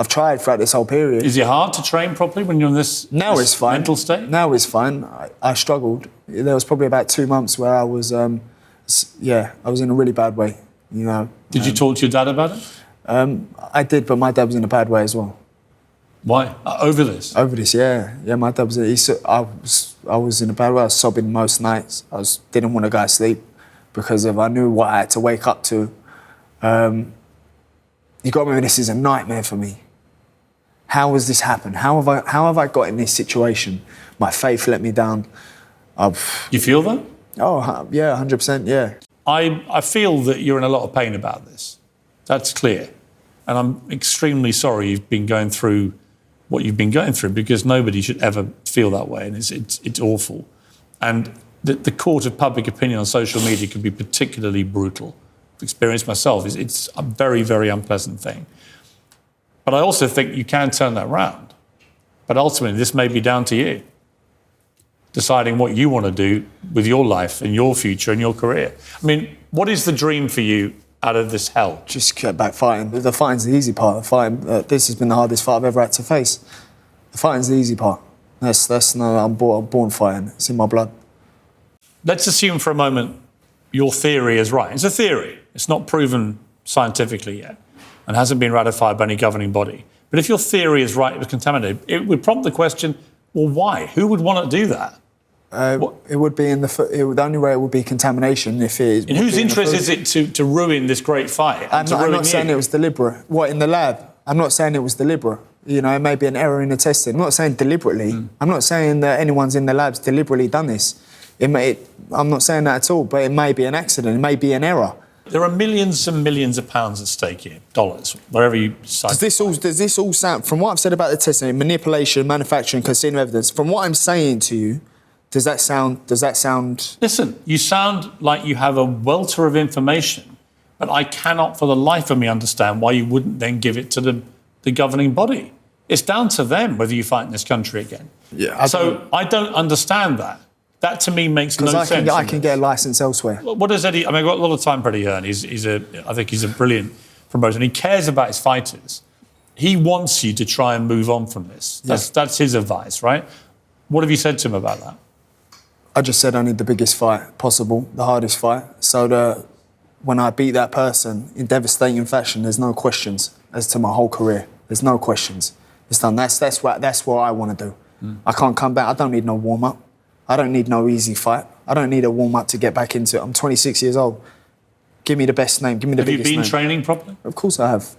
I've tried throughout this whole period. Is it hard to train properly when you're in this, it's fine. mental state? Now it's fine. I struggled. There was probably about 2 months where I was, I was in a really bad way, you know. Did you talk to your dad about it? I did, but my dad was in a bad way as well. Why? Over this? Over this, yeah. Yeah, my dad was... I was in a bad way. I was sobbing most nights. Didn't want to go to sleep because I knew what I had to wake up to. You got to remember, this is a nightmare for me. How has this happened? How have I got in this situation? My faith let me down. You feel that? Oh, yeah, 100%, yeah. I feel that you're in a lot of pain about this. That's clear. And I'm extremely sorry you've been going through what you've been going through, because nobody should ever feel that way, and it's awful. And the court of public opinion on social media can be particularly brutal. I've experienced myself. It's a very, very unpleasant thing. But I also think you can turn that round. But ultimately, this may be down to you, deciding what you want to do with your life and your future and your career. I mean, what is the dream for you out of this hell? Just get back fighting. The fighting's the easy part. This has been the hardest fight I've ever had to face. The fighting's the easy part. I'm born fighting. It's in my blood. Let's assume for a moment your theory is right. It's a theory. It's not proven scientifically yet and hasn't been ratified by any governing body. But if your theory is right, it was contaminated, it would prompt the question, well, why? Who would want to do that? It would be the only way it would be contamination if it is. In whose interest is it to ruin this great fight? I'm not saying it was deliberate. What, in the lab? I'm not saying it was deliberate. You know, it may be an error in the testing. I'm not saying deliberately. I'm not saying that anyone's in the labs deliberately done this. I'm not saying that at all, but it may be an accident. It may be an error. There are millions and millions of pounds at stake here, dollars, wherever you decide. Does this all sound, from what I've said about the testing, manipulation, manufacturing, concealing evidence, from what I'm saying to you, does that sound... Listen, you sound like you have a welter of information, but I cannot for the life of me understand why you wouldn't then give it to the governing body. It's down to them whether you fight in this country again. Yeah. I don't understand that. That to me makes no sense. Because I can get a licence elsewhere. What does Eddie... I mean, I've got a lot of time for Eddie Hearn. I think he's a brilliant promoter, and he cares about his fighters. He wants you to try and move on from this. That's his advice, right? What have you said to him about that? I just said I need the biggest fight possible, the hardest fight, so that when I beat that person in devastating fashion, there's no questions as to my whole career. There's no questions. It's done. That's what I want to do. I can't come back. I don't need no warm-up. I don't need no easy fight. I don't need a warm-up to get back into it. I'm 26 years old. Give me the best name. Give me the biggest name. Have you been training properly? Of course I have.